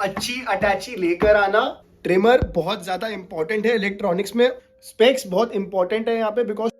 अच्छी अटैची लेकर आना। ट्रिमर बहुत ज्यादा इंपॉर्टेंट है इलेक्ट्रॉनिक्स में। स्पेक्स बहुत इंपॉर्टेंट है यहाँ पे because.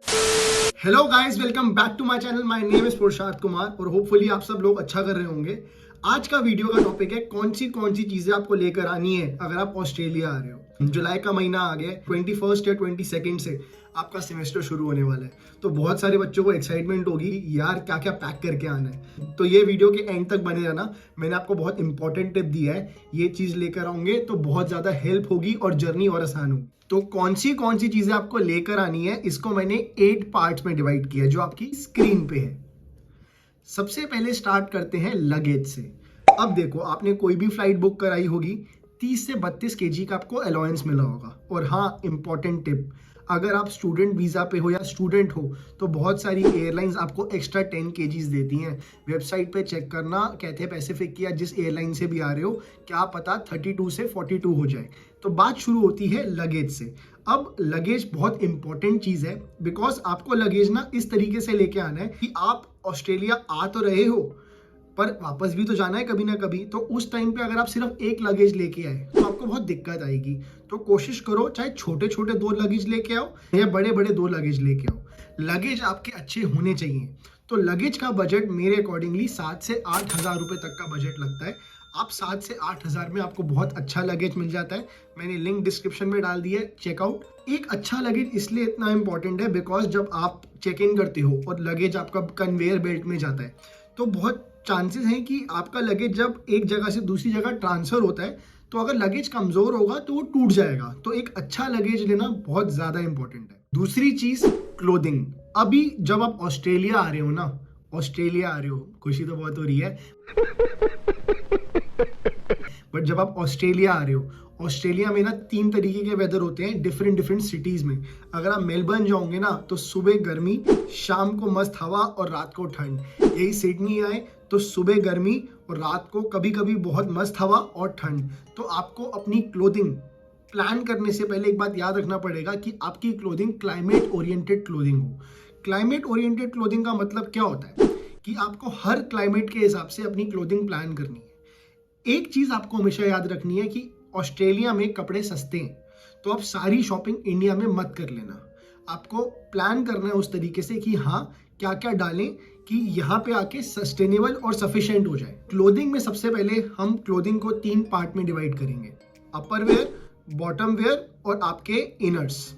Hello guys, welcome back to my channel. My name is Purusharth Kumar और होपफुली आप सब लोग अच्छा कर रहे होंगे। आज का वीडियो का टॉपिक है कौन सी चीजें आपको लेकर आनी है अगर आप ऑस्ट्रेलिया आ रहे हो। जुलाई का महीना आ गया है, 21 या 22 से आपका सेमेस्टर शुरू होने वाला है। तो बहुत सारे बच्चों को एक्साइटमेंट होगी, यार क्या क्या पैक करके आना है। तो ये वीडियो के एंड तक बने रहना। मैंने आपको बहुत इंपॉर्टेंट टिप दिया है, ये चीज लेकर आओगे तो बहुत ज्यादा हेल्प होगी और जर्नी और आसान होगी। तो कौन सी चीजें आपको लेकर आनी है, इसको मैंने 8 पार्ट्स में डिवाइड किया जो आपकी स्क्रीन पे है। सबसे पहले स्टार्ट करते हैं लगेज से। अब देखो, आपने कोई भी फ्लाइट बुक कराई होगी, 30 से 32 केजी का आपको अलाउंस मिला होगा। और हाँ, इंपॉर्टेंट टिप, अगर आप स्टूडेंट वीज़ा पे हो या स्टूडेंट हो तो बहुत सारी एयरलाइंस आपको एक्स्ट्रा 10 केजीज देती हैं। वेबसाइट पे चेक करना, कहते हैं पैसिफिक या जिस एयरलाइन से भी आ रहे हो, क्या पता 32 से 42 हो जाए। तो बात शुरू होती है लगेज से। अब लगेज बहुत इंपॉर्टेंट चीज़ है बिकॉज आपको लगेज ना इस तरीके से लेके आना है कि आप ऑस्ट्रेलिया आ तो रहे हो पर वापस भी तो जाना है कभी ना कभी। तो उस टाइम पे अगर आप सिर्फ एक लगेज लेके आए तो आपको बहुत दिक्कत आएगी। तो कोशिश करो चाहे छोटे छोटे 2 लगेज लेके आओ या बड़े बड़े 2 लगेज लेके आओ। लगेज आपके अच्छे होने चाहिए। तो लगेज का बजट मेरे अकॉर्डिंगली 7 से 8 हज़ार रुपये तक का बजट लगता है। आप 7 से 8 हज़ार में आपको बहुत अच्छा लगेज मिल जाता है। मैंने लिंक डिस्क्रिप्शन में डाल दिया है, चेकआउट। एक अच्छा लगेज इसलिए इतना इंपॉर्टेंट है बिकॉज जब आप चेक इन करते हो और लगेज आपका कन्वेयर बेल्ट में जाता है तो बहुत चांसेस हैं कि आपका लगेज जब एक जगह से दूसरी जगह ट्रांसफर होता है तो अगर लगेज कमजोर होगा तो वो टूट जाएगा। तो एक अच्छा लगेज लेना बहुत ज्यादा इंपॉर्टेंट है। दूसरी चीज, क्लोथिंग। अभी जब आप ऑस्ट्रेलिया आ रहे हो ना, ऑस्ट्रेलिया आ रहे हो, खुशी तो बहुत हो रही है बट जब आप ऑस्ट्रेलिया आ रहे हो, ऑस्ट्रेलिया में ना 3 तरीके के वेदर होते हैं डिफरेंट सिटीज में। अगर आप मेलबर्न जाओगे ना तो सुबह गर्मी, शाम को मस्त हवा और रात को ठंड। यही सिडनी आए तो सुबह गर्मी और रात को कभी कभी बहुत मस्त हवा और ठंड। तो आपको अपनी क्लोथिंग प्लान करने से पहले एक बात याद रखना पड़ेगा कि आपकी क्लोथिंग क्लाइमेट ओरिएंटेड क्लोथिंग हो। क्लाइमेट ओरिएंटेड क्लोथिंग का मतलब क्या होता है कि आपको हर क्लाइमेट के हिसाब से अपनी क्लोथिंग प्लान करनी है। एक चीज आपको हमेशा याद रखनी है कि ऑस्ट्रेलिया में कपड़े सस्ते हैं, तो आप सारी शॉपिंग इंडिया में मत कर लेना। आपको प्लान करना है उस तरीके से कि हाँ क्या क्या डालें कि यहाँ पे आके सस्टेनेबल और सफिशिएंट हो जाए। क्लोथिंग में सबसे पहले हम क्लोथिंग को 3 पार्ट में डिवाइड करेंगे, अपर वेयर, बॉटम वेयर और आपके इनर्स।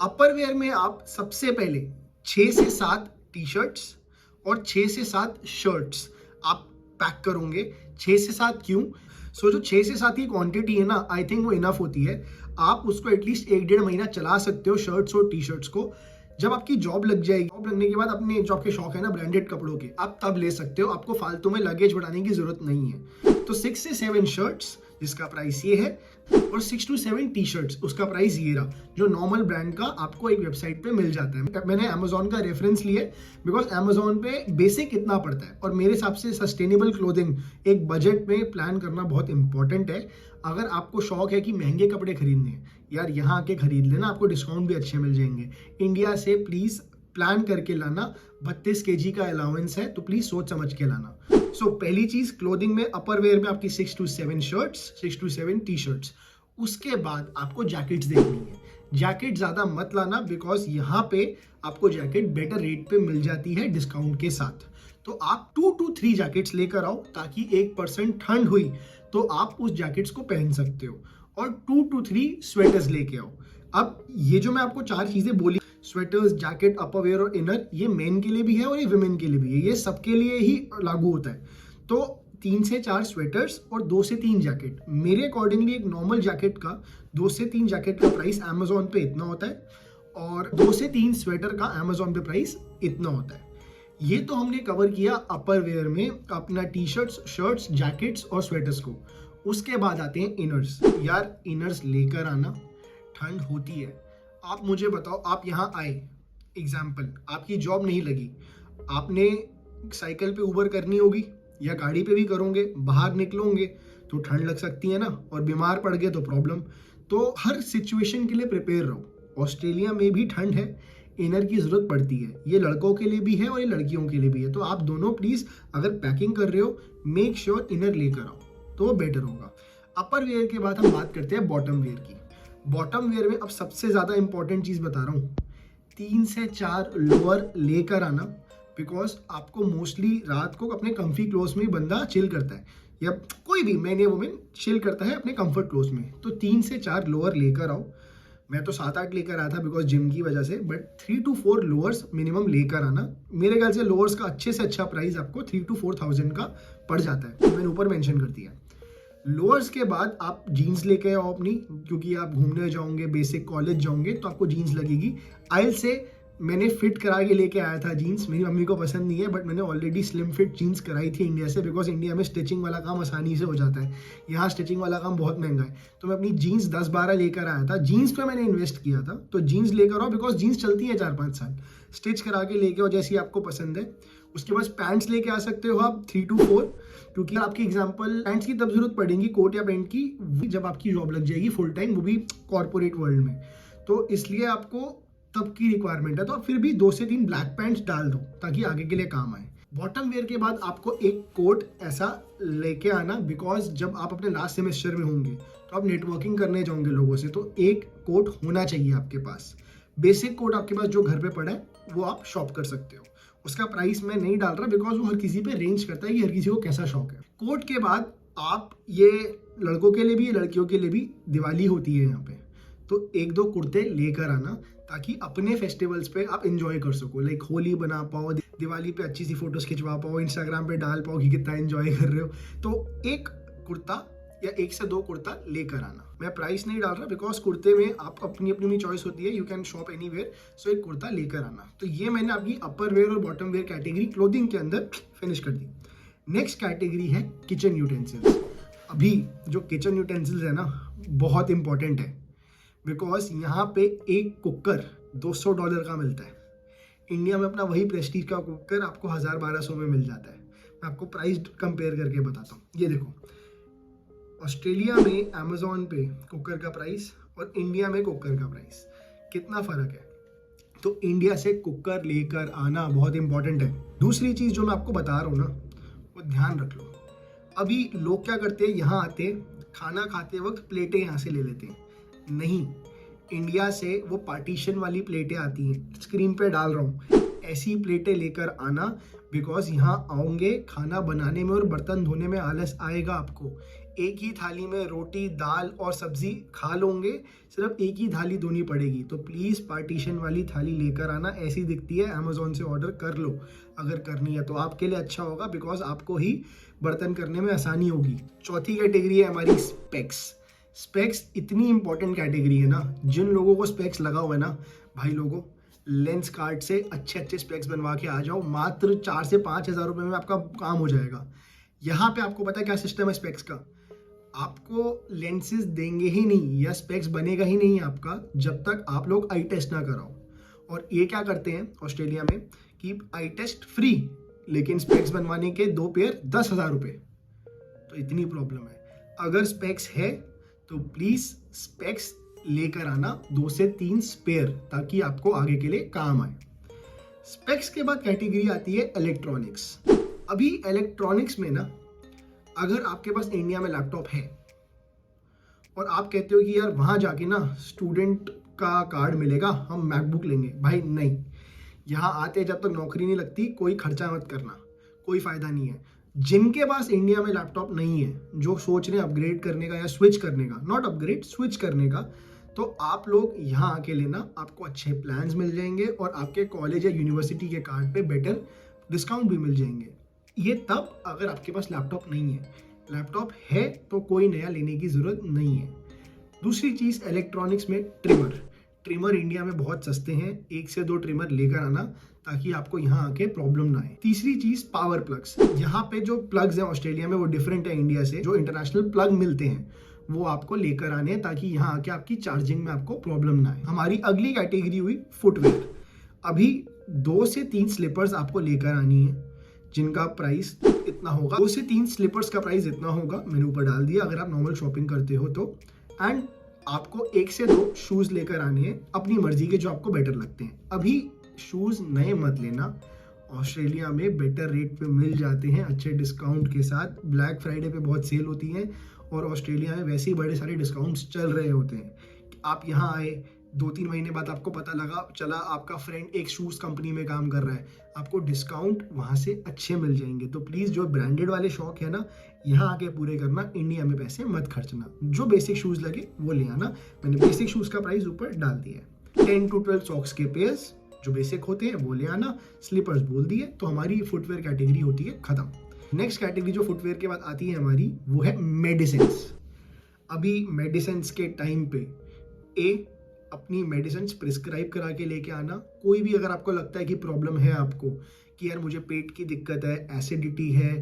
अपर वेयर में आप सबसे पहले 6 से 7 टी शर्ट्स और 6 से 7 शर्ट्स आप पैक करोगे। 6 से 7 क्यों? जो 6 से 7 की क्वांटिटी है ना, आई थिंक वो इनफ होती है। आप उसको एटलीस्ट 1-1.5 महीना चला सकते हो शर्ट्स और टी शर्ट्स को। जब आपकी जॉब लग जाएगी, जॉब लगने के बाद अपने जॉब के शौक है ना ब्रांडेड कपड़ों के, आप तब ले सकते हो। आपको फालतू में लगेज बढ़ाने की जरूरत नहीं है। तो 6 से 7 शर्ट्स जिसका प्राइस ये है और 6 to 7 टी शर्ट्स उसका प्राइस ये रहा, जो नॉर्मल ब्रांड का आपको एक वेबसाइट पे मिल जाता है। मैंने अमेजोन का रेफरेंस लिया बिकॉज अमेजोन पे बेसिक इतना पड़ता है और मेरे हिसाब से सस्टेनेबल क्लोथिंग एक बजट में प्लान करना बहुत इंपॉर्टेंट है। अगर आपको शौक है कि महंगे कपड़े खरीदने हैं, यार यहाँ आके खरीद लेना, आपको डिस्काउंट भी अच्छे मिल जाएंगे। इंडिया से प्लीज प्लान करके लाना। 32 केजी का अलाउंस है तो प्लीज सोच समझ के लाना। सो पहली चीज, क्लोथिंग में अपर वेयर में आपकी 6 to 7 shirts, 6 to 7 T shirts. उसके बाद आपको जैकेट्स देखनी है। जैकेट ज्यादा मत लाना बिकॉज यहाँ पे आपको जैकेट बेटर रेट पे मिल जाती है डिस्काउंट के साथ। तो आप 2 to 3 जैकेट्स लेकर आओ ताकि 1% ठंड हुई तो आप उस जैकेट्स को पहन सकते हो। और 2 to 3 स्वेटर्स लेके आओ। अब ये जो मैं आपको 4 चीजें बोली, स्वेटर्स, जैकेट, अपर वेयर और इनर, ये मेन के लिए भी है और ये विमेन के लिए भी है। ये सबके लिए ही लागू होता है। तो 3 से 4 स्वेटर्स और 2 से 3 जैकेट। मेरे अकॉर्डिंगली एक नॉर्मल जैकेट का, 2 से 3 जैकेट का प्राइस अमेजोन पे इतना होता है और 2 से 3 स्वेटर का अमेजोन पे प्राइस इतना होता है। ये तो हमने कवर किया अपर वेयर में अपना टी शर्ट्स, शर्ट्स, जैकेट्स और स्वेटर्स को। उसके बाद आते हैं इनर्स। यार इनर्स लेकर आना, ठंड होती है। आप मुझे बताओ, आप यहाँ आए, एग्जाम्पल आपकी जॉब नहीं लगी, आपने साइकिल पे ऊबर करनी होगी या गाड़ी पे भी करोगे, बाहर निकलोगे तो ठंड लग सकती है ना, और बीमार पड़ गए तो प्रॉब्लम। तो हर सिचुएशन के लिए प्रिपेयर रहो। ऑस्ट्रेलिया में भी ठंड है, इनर की जरूरत पड़ती है। ये लड़कों के लिए भी है और ये लड़कियों के लिए भी है। तो आप दोनों प्लीज अगर पैकिंग कर रहे हो, मेक श्योर इनर लेकर आओ तो वो बेटर होगा। अपर वेयर के बाद हम बात करते हैं बॉटम वेयर की। बॉटम वेयर में अब सबसे ज़्यादा इंपॉर्टेंट चीज़ बता रहा हूँ, 3 से 4 लोअर लेकर आना, बिकॉज आपको मोस्टली रात को अपने कंफी क्लोथ में ही बंदा चिल करता है, या कोई भी मैन या वुमेन चिल करता है अपने कंफर्ट क्लोथ में। तो 3 से 4 लोअर लेकर आओ। मैं तो 7-8 लेकर आया था बिकॉज जिम की वजह से, बट 3 to 4 लोअर्स मिनिमम लेकर आना। मेरे ख्याल से लोअर्स का अच्छे से अच्छा प्राइस आपको 3 to 4,000 का पड़ जाता है, मैंने ऊपर मेंशन कर दिया। लोअर्स के बाद आप जीन्स लेके आओ अपनी, क्योंकि आप घूमने जाओगे, बेसिक कॉलेज जाओगे तो आपको जीन्स लगेगी। आयल से मैंने फिट करा के लेके आया था जीन्स, मेरी मम्मी को पसंद नहीं है, बट मैंने ऑलरेडी स्लिम फिट जीन्स कराई थी इंडिया से, बिकॉज इंडिया में स्टिचिंग वाला काम आसानी से हो जाता है, यहाँ स्टिचिंग वाला काम बहुत महंगा है। तो मैं अपनी जीन्स 10-12 लेकर आया था, जीन्स पे मैंने इन्वेस्ट किया था। तो जीन्स लेकर आओ, बिकॉज जीन्स चलती है 4-5 साल। स्टिच करा के लेके आओ जैसी आपको पसंद है। उसके बाद पैंट्स लेके आ सकते हो आप 3 to 4, क्योंकि आपकी एग्जांपल पैंट्स की तब जरूरत पड़ेगी, कोट या पैंट की, जब आपकी जॉब लग जाएगी फुल टाइम, वो भी कॉर्पोरेट वर्ल्ड में। तो इसलिए आपको तब की रिक्वायरमेंट है। तो आप फिर भी 2 से 3 ब्लैक पैंट्स डाल दो ताकि आगे के लिए काम आए। बॉटम वेयर के बाद आपको एक कोट ऐसा लेके आना, बिकॉज जब आप अपने लास्ट सेमेस्टर में होंगे तो आप नेटवर्किंग करने जाओगे लोगों से, तो एक कोट होना चाहिए आपके पास। बेसिक कोट आपके पास जो घर पे पड़ा है वो आप शॉप कर सकते हो। उसका प्राइस मैं नहीं डाल रहा बिकॉज वो हर किसी पे रेंज करता है कि हर किसी को कैसा शौक है। कोट के बाद आप, ये लड़कों के लिए भी लड़कियों के लिए भी, दिवाली होती है यहाँ पे, तो 1-2 कुर्ते लेकर आना ताकि अपने फेस्टिवल्स पे आप एंजॉय कर सको। लाइक होली बना पाओ, दिवाली पे अच्छी सी फोटोज खिंचवा पाओ, इंस्टाग्राम पे डाल पाओ कि कितना एंजॉय कर रहे हो। तो एक कुर्ता या 1 से 2 कुर्ता लेकर आना। मैं प्राइस नहीं डाल रहा बिकॉज कुर्ते में आप अपनी अपनी चॉइस होती है, यू कैन शॉप एनीवेयर। सो एक कुर्ता लेकर आना। तो ये मैंने आपकी अपर वेयर और बॉटम वेयर कैटेगरी क्लोथिंग के अंदर फिनिश कर दी। नेक्स्ट कैटेगरी है किचन यूटेंसिल्स। अभी जो किचन यूटेंसिल्स है ना, बहुत इंपॉर्टेंट है, बिकॉज यहाँ पे एक कुकर $200 का मिलता है। इंडिया में अपना वही प्रेस्टीज का कुकर आपको 1000-1200 में मिल जाता है। मैं आपको प्राइस कंपेयर करके बताता हूँ। ये देखो, ऑस्ट्रेलिया में अमेजोन पे कुकर का प्राइस और इंडिया में कुकर का प्राइस कितना फ़र्क है। तो इंडिया से कुकर लेकर आना बहुत इंपॉर्टेंट है। दूसरी चीज़ जो मैं आपको बता रहा हूँ ना, वो ध्यान रख लो। अभी लोग क्या करते हैं, यहाँ आते खाना खाते वक्त प्लेटें यहाँ से ले लेते हैं। नहीं, इंडिया से वो पार्टीशन वाली प्लेटें आती हैं, स्क्रीन पे डाल रहा हूँ, ऐसी प्लेटें लेकर आना, बिकॉज यहाँ आओगे खाना बनाने में और बर्तन धोने में आलस आएगा आपको। एक ही थाली में रोटी, दाल और सब्जी खा लोगे, सिर्फ एक ही थाली धोनी पड़ेगी। तो प्लीज़ पार्टीशन वाली थाली लेकर आना, ऐसी दिखती है, अमेजोन से ऑर्डर कर लो अगर करनी है तो आपके लिए अच्छा होगा, बिकॉज आपको ही बर्तन करने में आसानी होगी। चौथी कैटेगरी है हमारी स्पेक्स। स्पेक्स इतनी इंपॉर्टेंट कैटेगरी है ना, जिन लोगों को स्पेक्स लगा हुआ है ना, भाई लोगों, लेंस कार्ड से अच्छे स्पेक्स बनवा के आ जाओ। मात्र 4 से 5 हज़ार रुपये में आपका काम हो जाएगा। यहाँ पे आपको पता है क्या सिस्टम है स्पेक्स का, आपको लेंसेज देंगे ही नहीं या स्पेक्स बनेगा ही नहीं आपका जब तक आप लोग आई टेस्ट ना कराओ। और ये क्या करते हैं ऑस्ट्रेलिया में कि आई टेस्ट फ्री, लेकिन स्पेक्स बनवाने के 2 पेयर 10,000 रुपये। तो इतनी प्रॉब्लम है। अगर स्पेक्स है तो प्लीज स्पेक्स लेकर आना, 2 से 3 स्पेयर, ताकि आपको आगे के लिए काम आए। स्पेक्स के बाद कैटेगरी आती है इलेक्ट्रॉनिक्स। अभी इलेक्ट्रॉनिक्स में ना, अगर आपके पास इंडिया में लैपटॉप है और आप कहते हो कि यार वहां जाके ना स्टूडेंट का कार्ड मिलेगा, हम मैकबुक लेंगे, भाई नहीं। यहाँ आते जब तक नौकरी नहीं लगती कोई खर्चा मत करना, कोई फायदा नहीं है। जिनके पास इंडिया में लैपटॉप नहीं है, जो सोच रहे हैं अपग्रेड करने का या स्विच करने का, नॉट अपग्रेड, स्विच करने का, तो आप लोग यहाँ आके लेना, आपको अच्छे प्लान्स मिल जाएंगे और आपके कॉलेज या यूनिवर्सिटी के कार्ड पे बेटर डिस्काउंट भी मिल जाएंगे। ये तब अगर आपके पास लैपटॉप नहीं है। लैपटॉप है तो कोई नया लेने की ज़रूरत नहीं है। दूसरी चीज़ इलेक्ट्रॉनिक्स में ट्रिमर इंडिया में बहुत सस्ते हैं, 1 से 2 ट्रिमर लेकर आना ताकि आपको यहाँ आके प्रॉब्लम ना आए। तीसरी चीज पावर प्लग्स। यहाँ पे जो प्लग्स हैं ऑस्ट्रेलिया में वो डिफरेंट है इंडिया से। जो इंटरनेशनल प्लग मिलते हैं वो आपको लेकर आने हैं ताकि यहाँ आके आपकी चार्जिंग में आपको प्रॉब्लम ना आए। हमारी अगली कैटेगरी हुई फुटवेयर। अभी 2 से 3 स्लीपर्स आपको लेकर आनी है जिनका प्राइस इतना होगा। 2 से 3 स्लीपर्स का प्राइस इतना होगा, मैंने ऊपर डाल दिया अगर आप नॉर्मल शॉपिंग करते हो तो। एंड आपको 1 से 2 शूज लेकर आने हैं अपनी मर्जी के, जो आपको बेटर लगते हैं। अभी शूज नए मत लेना, ऑस्ट्रेलिया में बेटर रेट पे मिल जाते हैं अच्छे डिस्काउंट के साथ। ब्लैक फ्राइडे पे बहुत सेल होती है और ऑस्ट्रेलिया में वैसे ही बड़े सारे डिस्काउंट्स चल रहे होते हैं। आप यहाँ आए, 2-3 महीने बाद आपको पता चला आपका फ्रेंड एक शूज़ कंपनी में काम कर रहा है, आपको डिस्काउंट वहाँ से अच्छे मिल जाएंगे। तो प्लीज़ जो ब्रांडेड वाले शौक है ना, यहाँ आके पूरे करना, इंडिया में पैसे मत खर्चना। जो बेसिक शूज़ लगे वो ले आना। मैंने बेसिक शूज़ का प्राइस ऊपर डाल दिया है। 10 to 12 सॉक्स के पेयर्स जो बेसिक होते हैं वो ले आना। स्लीपर्स बोल दिए, तो हमारी फुटवेयर कैटेगरी होती है खत्म। नेक्स्ट कैटेगरी जो फुटवेयर के बाद आती है हमारी, वो है मेडिसिन। अभी मेडिसिन के टाइम पे अपनी मेडिसिन प्रिस्क्राइब करा के लेके आना। कोई भी अगर आपको लगता है कि प्रॉब्लम है आपको, कि यार मुझे पेट की दिक्कत है, एसिडिटी है,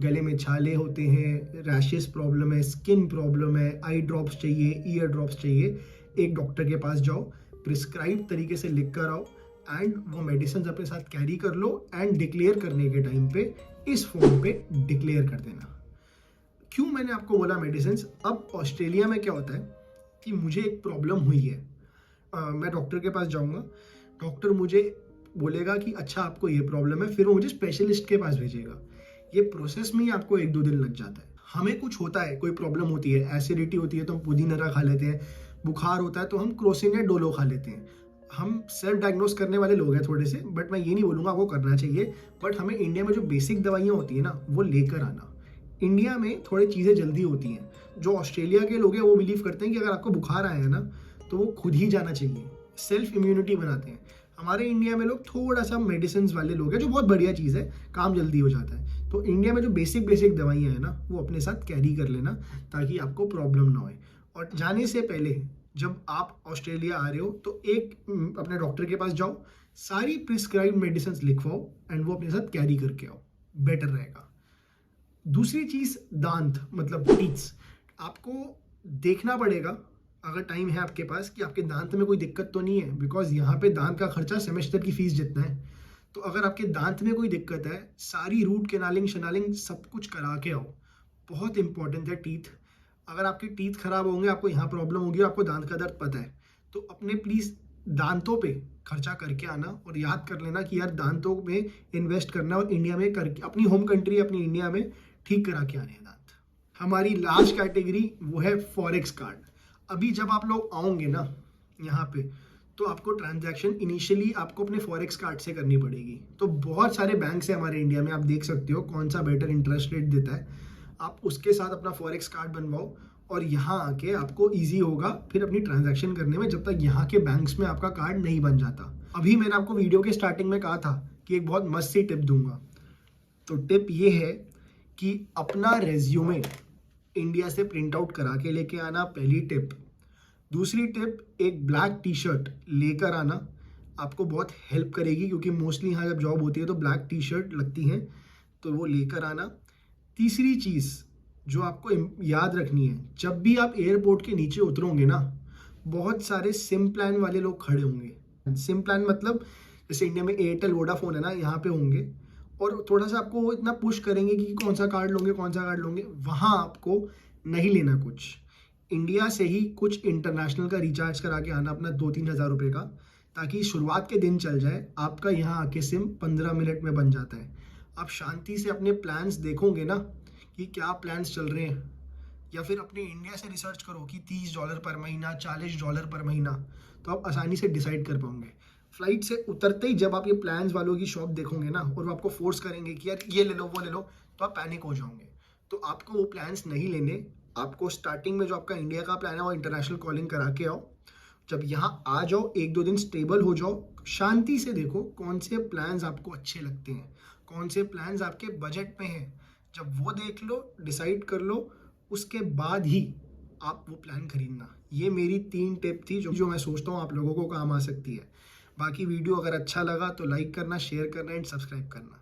गले में छाले होते हैं, रैशेस प्रॉब्लम है, स्किन प्रॉब्लम है, आई ड्रॉप्स चाहिए, ईयर ड्रॉप्स चाहिए, एक डॉक्टर के पास जाओ, प्रिस्क्राइब तरीके से लिख कर आओ एंड वो मेडिसिन अपने साथ कैरी कर लो एंड डिक्लेयर करने के टाइम पे इस फॉर्म पे डिक्लेयर कर देना। क्यों मैंने आपको बोला मेडिसिन? अब ऑस्ट्रेलिया में क्या होता है कि मुझे एक प्रॉब्लम हुई है, मैं डॉक्टर के पास जाऊंगा, डॉक्टर मुझे बोलेगा कि अच्छा आपको ये प्रॉब्लम है, फिर वो मुझे स्पेशलिस्ट के पास भेजेगा। ये प्रोसेस में ही आपको 1-2 दिन लग जाता है। हमें कुछ होता है, कोई प्रॉब्लम होती है, एसिडिटी होती है तो हम पुदीना खा लेते हैं, बुखार होता है तो हम क्रोसिन या डोलो खा लेते हैं। हम सेल्फ डायग्नोस करने वाले लोग हैं थोड़े से, बट मैं ये नहीं बोलूँगा आपको करना चाहिए, बट हमें इंडिया में जो बेसिक दवाइयाँ होती है ना, वो लेकर आना। इंडिया में थोड़ी चीज़ें जल्दी होती हैं। जो ऑस्ट्रेलिया के लोग हैं वो बिलीव करते हैं कि अगर आपको बुखार आया है ना, तो वो खुद ही जाना चाहिए, सेल्फ इम्यूनिटी बनाते हैं। हमारे इंडिया में लोग थोड़ा सा मेडिसिन वाले लोग हैं, जो बहुत बढ़िया चीज़ है, काम जल्दी हो जाता है। तो इंडिया में जो बेसिक दवाइयाँ हैं ना, वो अपने साथ कैरी कर लेना ताकि आपको प्रॉब्लम ना हो। और जाने से पहले जब आप ऑस्ट्रेलिया आ रहे हो तो अपने डॉक्टर के पास जाओ, सारी प्रिस्क्राइब मेडिसिन लिखवाओ एंड वो अपने साथ कैरी करके आओ, बेटर रहेगा। दूसरी चीज़, दांत मतलब टीथ्स, आपको देखना पड़ेगा अगर टाइम है आपके पास कि आपके दांत में कोई दिक्कत तो नहीं है, बिकॉज यहाँ पे दांत का खर्चा सेमेस्टर की फीस जितना है। तो अगर आपके दांत में कोई दिक्कत है, सारी रूट कैनालिंग शनालिंग सब कुछ करा के आओ। बहुत इंपॉर्टेंट है टीथ। अगर आपके टीथ खराब होंगे, आपको यहाँ प्रॉब्लम होगी, आपको दांत का दर्द पता है, तो अपने प्लीज़ दांतों पे खर्चा करके आना और याद कर लेना कि यार दांतों में इन्वेस्ट करना और इंडिया में करके अपनी होम कंट्री अपनी इंडिया में ठीक करा के आने हैं दांत। हमारी लास्ट कैटेगरी वो है फॉरेक्स कार्ड। अभी जब आप लोग आओगे ना यहाँ पे, तो आपको ट्रांजैक्शन इनिशियली आपको अपने फॉरेक्स कार्ड से करनी पड़ेगी। तो बहुत सारे बैंक्स हैं हमारे इंडिया में, आप देख सकते हो कौन सा बेटर इंटरेस्ट रेट देता है, आप उसके साथ अपना फॉरेक्स कार्ड बनवाओ और यहाँ आके आपको इजी होगा फिर अपनी ट्रांजैक्शन करने में, जब तक यहाँ के बैंक्स में आपका कार्ड नहीं बन जाता। अभी मैंने आपको वीडियो के स्टार्टिंग में कहा था कि एक बहुत मस्त सी टिप दूंगा। तो टिप ये है कि अपना रेज्यूमे इंडिया से प्रिंट आउट करा के लेके आना, पहली टिप। दूसरी टिप, एक ब्लैक टी शर्ट लेकर आना, आपको बहुत हेल्प करेगी, क्योंकि मोस्टली यहाँ जब जॉब होती है तो ब्लैक टी शर्ट लगती हैं, तो वो लेकर आना। तीसरी चीज़ जो आपको याद रखनी है, जब भी आप एयरपोर्ट के नीचे उतरोगे ना, बहुत सारे सिम प्लान वाले लोग खड़े होंगे। सिम प्लान मतलब जैसे इंडिया में एयरटेल वोडाफोन है ना, यहाँ पे होंगे और थोड़ा सा आपको वो इतना पुश करेंगे कि कौन सा कार्ड लोगे, कौन सा कार्ड लोगे। वहाँ आपको नहीं लेना कुछ, इंडिया से ही कुछ इंटरनेशनल का रिचार्ज करा के आना अपना 2-3 हज़ार रुपये का, ताकि शुरुआत के दिन चल जाए। आपका यहाँ आके सिम 15 मिनट में बन जाता है। आप शांति से अपने प्लान्स देखोगे ना कि क्या प्लान्स चल रहे हैं, या फिर अपने इंडिया से रिसर्च करो कि $30 पर महीना, $40 पर महीना, तो आप आसानी से डिसाइड कर पाओगे। फ्लाइट से उतरते ही जब आप ये प्लान्स वालों की शॉप देखोगे ना और वो आपको फोर्स करेंगे कि यार ये ले लो वो ले लो, तो आप पैनिक हो जाओगे। तो आपको वो प्लान्स नहीं लेने, आपको स्टार्टिंग में जो आपका इंडिया का प्लान है वो इंटरनेशनल कॉलिंग करा के आओ। जब यहाँ आ जाओ, 1-2 दिन स्टेबल हो जाओ, शांति से देखो कौन से प्लान्स आपको अच्छे लगते हैं, कौन से प्लान्स आपके बजट में हैं। जब वो देख लो, डिसाइड कर लो, उसके बाद ही आप वो प्लान खरीदना। ये मेरी 3 टिप थी जो मैं सोचता हूँ आप लोगों को काम आ सकती है। बाकी वीडियो अगर अच्छा लगा तो लाइक करना, शेयर करना एंड सब्सक्राइब करना।